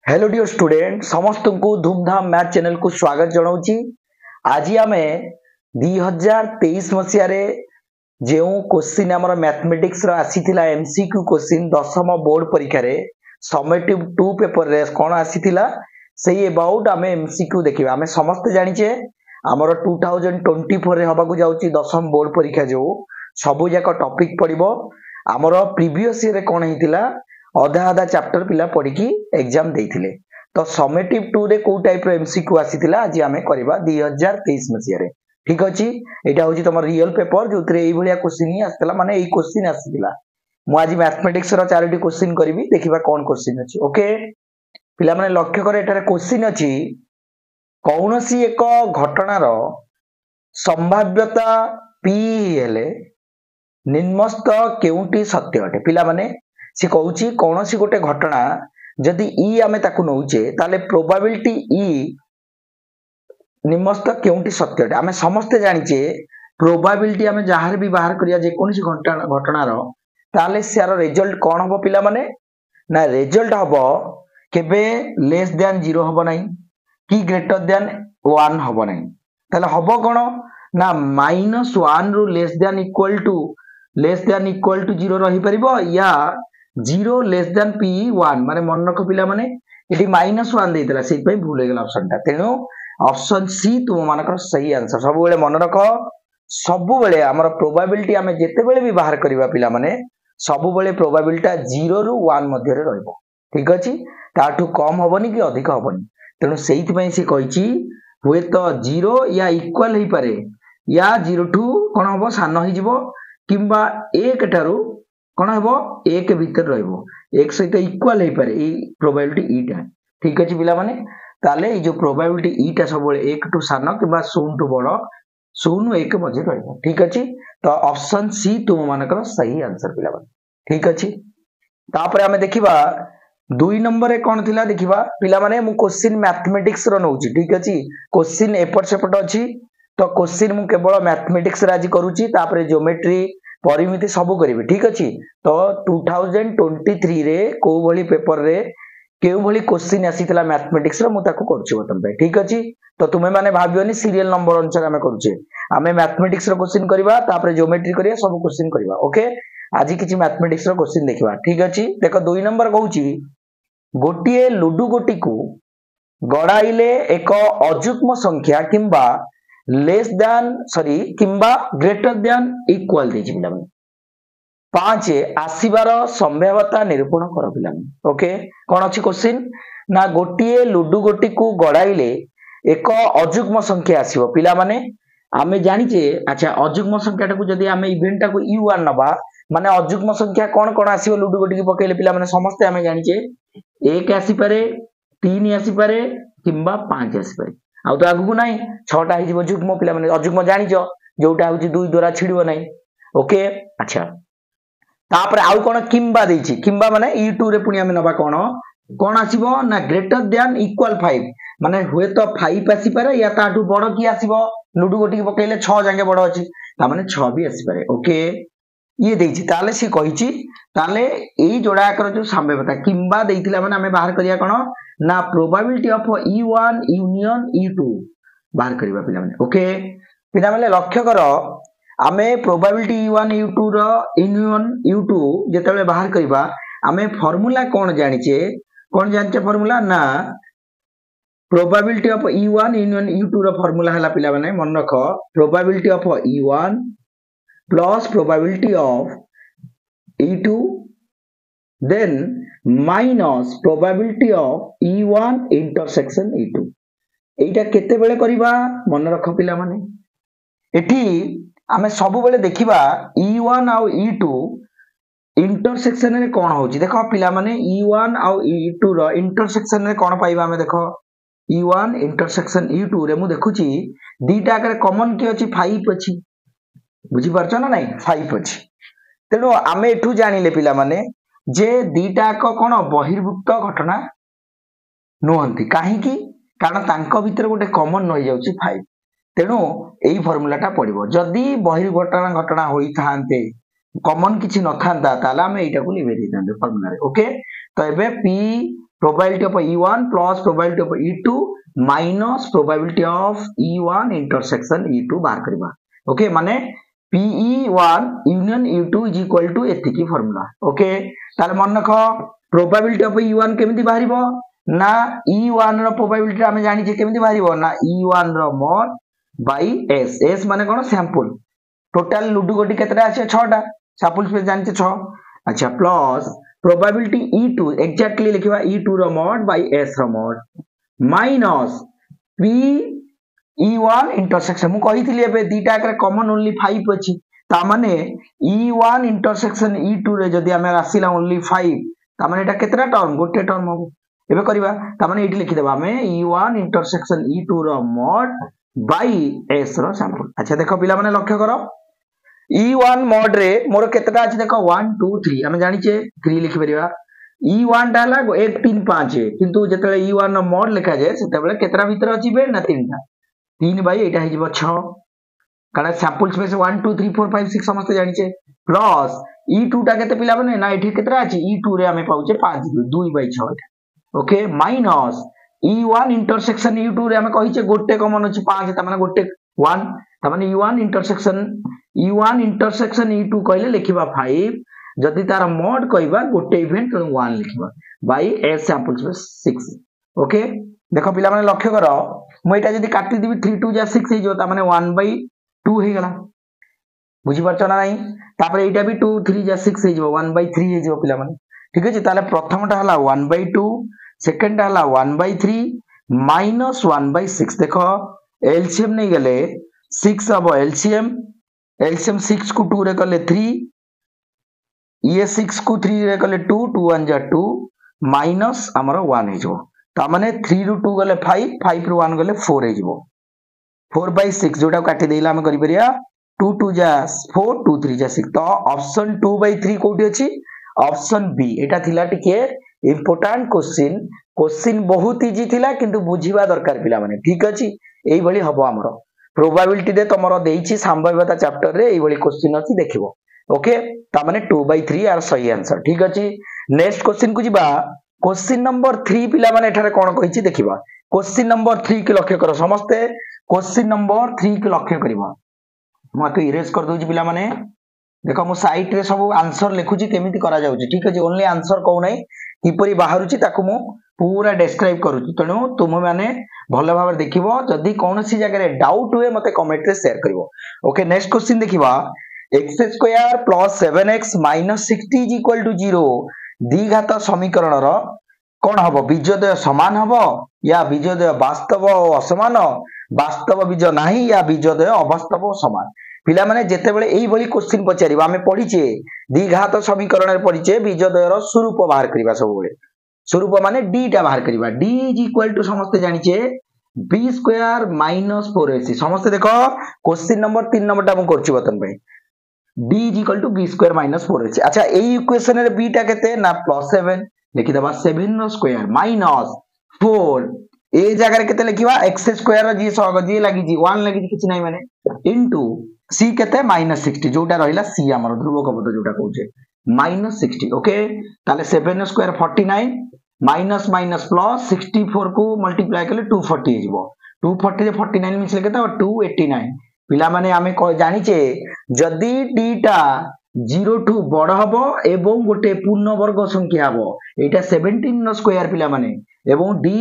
Hello dear student समस्त को धूमधाम मैथ चैनल को स्वागत जनाऊँगी। आज आम 2023 मसीह जो क्वेश्चन आमर मैथमेटिक्स आसीथिला एमसीक्यू क्वेश्चन दशम बोर्ड परीक्षा रे समेटिव 2 पेपर रे कौन आसीथिला सही अबाउट आम एमसीक्यू देखिबा। आम समस्त जानिचे आमर 2024 रे हबाकू जाउची दशम बोर्ड परीक्षा जो सबु जाक टॉपिक पड़िबो। आमर प्रीवियस ईयर रे कौन हेतिला अधा अधा चैप्टर पिला पढ़ी की एग्जाम देथिले। तो समेटिव 2 रे को टाइप रो एमसीक्यू आसीथिला आज आमे करबा 2023 मसिया रे। ठीक अछि, एटा होची तमर रियल पेपर जोतरे एई भलिया क्वेश्चन ही आस्तला माने एई क्वेश्चन आसीथिला। मु आज मैथमेटिक्स रो चारोटी क्वेश्चन करबी, देखिबा कोन क्वेश्चन अछि। ओके पिला माने लक्ष्य करे एटारे क्वेश्चन अछि कौनसी एक घटनार संभाव्यता p हेले निम्नस्थ केउटी सत्य अटे। पिला माने सी कहूची कौन सी गोटे घटना जदि ई आमे ताकू नौचे ताले प्रोबेबिलिटी ई निम्नस्थ केउटी सत्य अटे। आमे समस्त जानिचे प्रोबेबिलिटी आमे जहार भी बाहर करिया जे कोनसी घटनार ताले सियार रिजल्ट कोन हबो पिला माने ना रिजल्ट हबो केबे लेस देन 0 हबो नाही कि ग्रेटर देन 1 हबो नाही। ताले हबो कोन ना -1 रु लेस देन इक्वल टू 0 रही परिबो या 0 लेस देन p1 माने मन रख पिला माने एठी -1 देइतला सेहि पई भूल हे गेला ऑप्शन ता। तेनो ऑप्शन सी तुम मानकर सही आंसर। सब बेले मन रख सब बेले हमर प्रोबेबिलिटी हमें जेते बेले भी बाहर करबा पिला माने सब बेले प्रोबेबिलिटी 0 रु 1 मध्य रे रहइबो। ठीक अछि, ताठू कम होबनी कि अधिक होबनी। तेनो सेहि पई से कहिची हुए तो 0 या इक्वल हे पारे या 0 ठू कोन होबो सानो ही जिवो किंबा 1 ठारू कोन हेबो 1 भीतर रहइबो 1 सहित इक्वल हे पारे ए प्रोबेबिलिटी ईटा। ठीक अछि पिला माने ताले ए जो प्रोबेबिलिटी ईटा सब बेले 1 टू सानो किंबा 0 टू बड़ 0 1 मध्य रहइबो। ठीक अछि, तो ऑप्शन सी तुम मानकर सही आंसर पिला माने। ठीक अछि, तापर हमें देखिबा 2 नंबर रे कोन थिला देखिबा पिला माने मु क्वेश्चन मैथमेटिक्स रो नउची। ठीक अछि, क्वेश्चन एपट सेपट अछि तो क्वेश्चन मु केवल मैथमेटिक्स राजी करूची तापर ज्योमेट्री परिमिति सब करिवे। ठीक अछि, तो 2023 रे को भली पेपर रे केउ भली क्वेश्चन आसीतला मैथमेटिक्स रो मु ताको करछु बतम पे। ठीक अछि, तो तुमे माने भाबियोनी सीरियल नंबर अनुसार हमें करूचे हमें मैथमेटिक्स रो क्वेश्चन करिवा तापर ज्योमेट्री करिया सब क्वेश्चन करिवा। ओके आज किछि मैथमेटिक्स रो क्वेश्चन देखिबा। ठीक अछि, देखो 2 नंबर कहूची गोटिए लुडु गोटी को गड़ाइले एक अजुग्म संख्या किंबा लेस देन किंबा ग्रेटर देन इक्वल देछि पिला 5 आसीबार संभाव्यता निरूपण कर पिला। ओके कोन अछि क्वेश्चन ना गोटिए लुडु गोटी को गड़ाइले एक अजुग्म संख्या आसीबो पिला माने आमे जानिचे। अच्छा अजुग्म संख्या टाको जदी आमे इवेंट टाको u1 नबा माने अजुग्म संख्या कोन कोन आसीबो लुडु गोटी को पकेले पिला माने समस्त आमे जानिचे 1 आसी पारे 3 आसी पारे किंबा 5 आसी पारे आउ तो आगु नाही 6 टा हिजिबो जुग्म पिला माने अजुग्म जानिचो जोटा होची 2 द्वारा छिडबो नाही। ओके अच्छा तापर आउ कोन किंबा देछि किंबा माने e2 रे पुनी आमे नबा कोन आसीबो ना ग्रेटर देन इक्वल 5 माने हुए तो 5 आसी पारे या ताठू बड़ की आसीबो लुडु गोटी को पकेले 6 जांगे बड़ अछि ता माने 6 भी आसी पारे। ओके ये देछि ताले सी कहिछि ताले एई जोड़ा आकर जो संभाव्यता किंबा देइथिला माने हमें बाहर करिया कोन ना probability of e1 union e2 बाहर करिबा पिला माने। ओके पिला माने लक्ष्य करो आमे प्रोबेबिलिटी e1 e2 रो यूनियन e2 जेतेबेले बाहर करिबा आमे फार्मूला कोन जानिचे फार्मूला ना probability of e1 union e2 रो फार्मूला हला पिला माने मन रखो probability of e1 plus probability of e2 then minus probability of e1 intersection e2 एटा केते बेले करिबा मन रखो पिला माने एठी आमे सब बेले देखिबा e1 आउ e2 इंटरसेक्शन रे कोन होची। देखो पिला माने e1 आउ e2 रो इंटरसेक्शन रे कोन पाइबा हमें देखो e1 इंटरसेक्शन e2 रे मु देखुची दीटा करे कॉमन की अछि 5 अछि बुझी परछ ना नाही 5 अछि। तेनो आमे एठू जानिले पिला माने जे दीटा को कोन बहिर्भुक्त घटना नोहंती काहे की कारण तांको भीतर गोटे कॉमन होई जाउची 5 तेनो एई फार्मूलाटा पड़िबो जदी बहिर्भुक्त घटना होई थांते कॉमन किछि न थांता ताला हमें एटा को लिबे दै थांते फार्मूला रे। ओके तो एबे p probability of E1 plus probability of E2 minus probability of E1 intersection E2 बाहर करबा ओके माने PE1 union E2 is equal to एतिकी फॉर्मूला ओके ताले मन रख probability of E1 केमिति बाहरिबो ना E1 रो probability हमें जानि जे केमिति बाहरिबो ना E1 row mod by S S माने कोन सैंपल टोटल लुडू गोटी केतरा আছে 6 टा सैंपल स्पेस जानि 6 अच्छा प्लस probability E2 exactly लिखिबा E2 रो mod by S रो mod minus P E1 intersection मु कहिथिली एबे दीटा करे कॉमन ओनली 5 अछि ता माने E1 intersection E2 रे जदी हमें आसीला ओनली 5 ता माने एटा केतरा टर्म गोटे टर्म हो एबे करबा ता माने एठी लिखि देबा हमें E1 intersection E2 रो mod by S रो सैंपल अच्छा देखो पिला माने लक्ष्य करो E1 mod रे मोर केतटा अछि देखो 1 2 3 हम जानि छे 3 लिखि परिबा E1 डाला 1 3 5 किंतु जेतले E1 रो mod लिखा जाय सेतेबेले केतरा भीतर अछि बे ना 3 टा 3 बाई एटा हे जिवो 6 कारण सैंपल स्पेस 1 2 3 4 5 6 समस्त जानि छे प्लस E2 टा केते पिला बने ना एठी केतरा अछि E2 रे हमें पाउचे 5 2 by 6 okay minus E1 intersection E2 रे हमें कहिचे गोटे कॉमन अछि 5 त माने गोटे 1 त माने E1 इंटरसेक्शन E2 कहले लिखिबा 5 जदि तार मोड कहबा गोटे इवेंट 1 लिखिबा by S sample space 6 okay देखो पिला माने लक्ष्य करो मु एटा जदि काटी दिबी 3 2 जा 6 हे जो त माने 1 बाय 2 हे गला बुझी परछ ना नहीं तापर एटा भी 2 3 जा 6 हे जो 1 बाय 3 हे जो पिला माने ठीक अछि ताले प्रथमटा हला 1 बाय 2 सेकंड हला 1 बाय 3 माइनस 1 बाय 6 देखो एलसीएम नहीं गले 6 अब एलसीएम 6 को 2 रे कले 3 ये 6 को 3 रे कले 2 2 1 जा 2 माइनस हमर 1 हे जो ता माने 3 रु 2 गले 5 5 रु 1 गले 4 हे जो 4 बाय 6 जोटा काटी देला हम करि परिया 2 2 जा 4 2 3 जा 6 तो ऑप्शन 2 बाय 3 कोठी अछि ऑप्शन बी एटा थिला टिके इंपोर्टेंट क्वेश्चन बहुत इजी थिला किंतु बुझिबा दरकार पिला माने ठीक अछि एई भली हबो हमरो प्रोबेबिलिटी दे तमरो देइछि संभाव्यता चैप्टर रे एई भली क्वेश्चन अछि देखिबो ओके ता माने 2 बाय 3 आर सही आंसर ठीक अछि नेक्स्ट क्वेश्चन को जिबा क्वेश्चन नंबर 3 पिला माने एठारे कोन कहिछि देखिबा क्वेश्चन नंबर 3 के लक्ष्य करो समस्त क्वेश्चन नंबर 3 के लक्ष्य करिबा म तो इरेज कर दोछि पिला माने देखो मु साइट रे सब आंसर लिखुची केमिति करा जाउची ठीक अछि ओनली आंसर कहू नै किपरि बाहरुची ताकू मु पूरा डिस्क्राइब करूची तणु तुम माने भलो भाबरे देखिबो जदी कोनोसी जगह रे डाउट हुए मते कमेंट रे शेयर करिवो ओके नेक्स्ट क्वेश्चन देखिबा x² + 7x - 60 = 0 द्विघात समीकरण रो कोन हबो बीजोदय समान हबो या बीजोदय वास्तव और असमान वास्तव बीज नाही या बीजोदय अवास्तव समान पिला माने जेते बेले एई भली क्वेश्चन पचारिबा हमें पढिचे द्विघात समीकरण रे पढिचे बीजोदय रो स्वरूप बाहर करिबा सब बेले स्वरूप माने d टा बाहर करिबा d = समस्त जानिचे b² - 4ac समस्त देखो क्वेश्चन नंबर 3 नंबर टा हम करछि बतन भाई d = b² - 4ac अच्छा एई इक्वेशन रे b टा केते ना +7 लिखि दबा 7 रो स्क्वायर माइनस 4 ए जगह रे केते लिखिबा x² रो जी सग जी लागि जी 1 लागि जी किछ नै माने इनटू c केते -60 जोटा रहिला c हमर ध्रुवक पद जोटा कहूचे -60 ओके ताले 7 रो स्क्वायर 49 माइनस माइनस प्लस 64 को मल्टीप्लाई करले 240 हिजबो 240 रे 49 मिसले केते 289 पिला माने हमें जानिचे जदी d टा 0 टू बड़ हबो एवं गोटे पूर्ण वर्ग संख्या हबो एटा 17 नो स्क्वायर पिला माने एवं d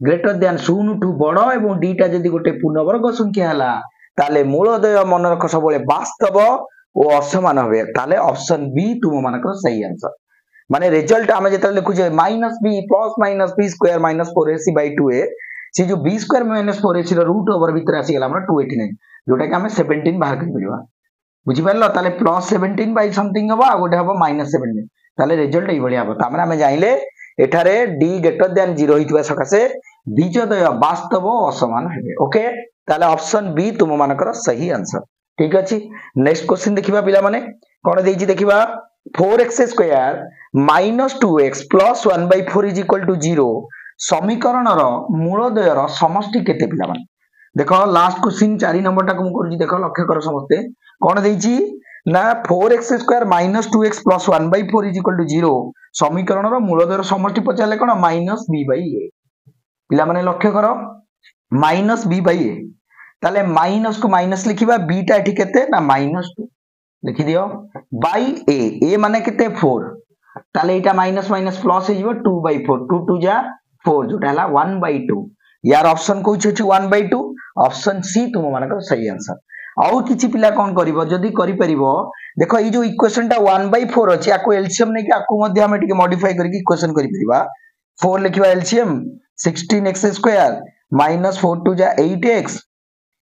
ग्रेटर देन 0 टू बड़ एवं d टा जदी गोटे पूर्ण वर्ग संख्या हला ताले मूलदय मन रख सबले वास्तव ओ असमान हबे ताले ऑप्शन बी तुम मानकर सही आंसर माने रिजल्ट हमें जेतले लिखु जे -b + -b² - 4ac/2a से जो b² - 4ac रो रूट ओवर भीतर आसी गेला हमरा 289 जोटा कि हमें 17 बाहर कर परिबा बुझि परलो ताले +17 बाय समथिंग हबो आ गोटे हबो -17 ताले रिजल्ट एई भली हबो तामरा हमें जाइले एठारे d ग्रेटर देन 0 हितबा सकासे बीजोदय वास्तव असमान हेबे ओके ताले ऑप्शन बी तुम मानकर सही आंसर ठीक अछि नेक्स्ट क्वेश्चन देखिबा पिला माने कोन देइछि देखिबा 4x² - 2x + 1/4 = 0 समीकरण रो मूलदय रो समष्टि केते पिला माने देखो लास्ट क्वेश्चन 4 नंबर टा को करूची देखो लक्ष्य करो समस्ते कोन देइछि ना 4x² minus 2x plus 1/4 is equal to 0 समीकरण रो मूलधर समष्टि पचाले कोन माइनस b बाई a पिला माने लक्ष्य करो माइनस b बाई a ताले माइनस को माइनस लिखिबा b टा एठी केते ना -2 लिखि दियो बाई a माने केते 4 ताले एटा माइनस माइनस प्लस हे 2/4 2 2 जा 4 जोटा हला 1/2 यार ऑप्शन को छै 1/2 ऑप्शन सी तुम मानकर सही आंसर आउ किछि पिला कोन करिवो जदी करि परिवो देखो ई जो इक्वेशन टा 1/4 अछि आको एलसीएम नै कि आको मध्ये हम एटिके मॉडिफाई करके इक्वेशन करि परिबा 4 लिखिबा एलसीएम 16x² माइनस 4 2 जा 8x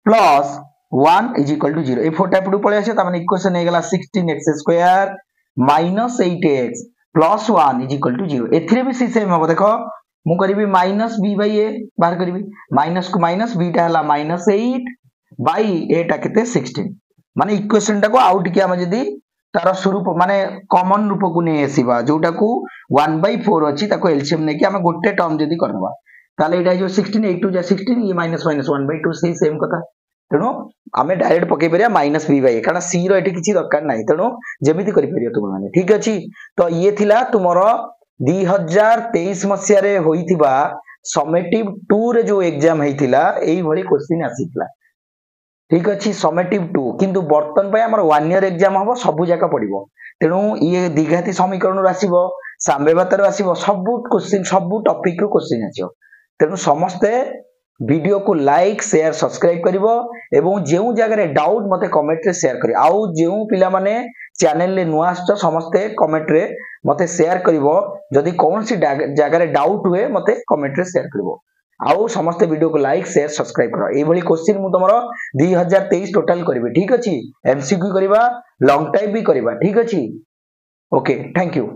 plus 1 is equal to 0 ए 4 टा पडू पळे आछे त माने इक्वेशन हे गेला 16x² minus 8x plus 1 is equal to 0 एथिरे भी सेम हो देखो मु करिबी माइनस b बाई a बाहर करिबी माइनस को माइनस b टा हला -8 बाई a टा केते 16 माने इक्वेशन टा को आउट किया हम जदी तार स्वरूप माने कॉमन रूप को नै आसीबा जोटा को 1/4 अछि ताको एलसीएम नै कि हम गोटे टर्म जदी करबा ताले एटा जो 16 8 2 जा 16 ये माइनस माइनस 1/2 से सेम कथा तेनो आमे डायरेक्ट पके परिया माइनस b बाई कारण c रो एठी किछि दरकार नै तेनो जेमिति करि परियो तुम माने ठीक अछि तो ये थिला तुमरो 2023 मसिया रे होइथिबा समेटिव 2 रे जो एग्जाम हेतिला एई भली क्वेश्चन आसीतला ठीक अछि समेटिव 2 किंतु बर्तन पय हमर 1 ईयर एग्जाम हबो सब जाका पडिबो तेनु ये द्विघाती समीकरण आसीबो साम्यवातर आसीबो सब क्वेश्चन सब टॉपिक रो क्वेश्चन आछियो तेनु समस्त वीडियो को लाइक शेयर सब्सक्राइब करिवो एवं जेउ जगह रे डाउट मते कमेंट रे शेयर करी आउ जेउ पिला माने चैनल ले नुआ आछो समस्त कमेंट रे मते शेयर करिवो जदी कोनसी जगह रे डाउट हुए मते कमेंट रे शेयर करिवो आउ समस्त वीडियो को लाइक शेयर सब्सक्राइब करो ए भली क्वेश्चन मु तमरो 2023 टोटल करबे ठीक अछि एमसीक्यू करबा लॉन्ग टाइप भी करबा ठीक अछि ओके थैंक यू।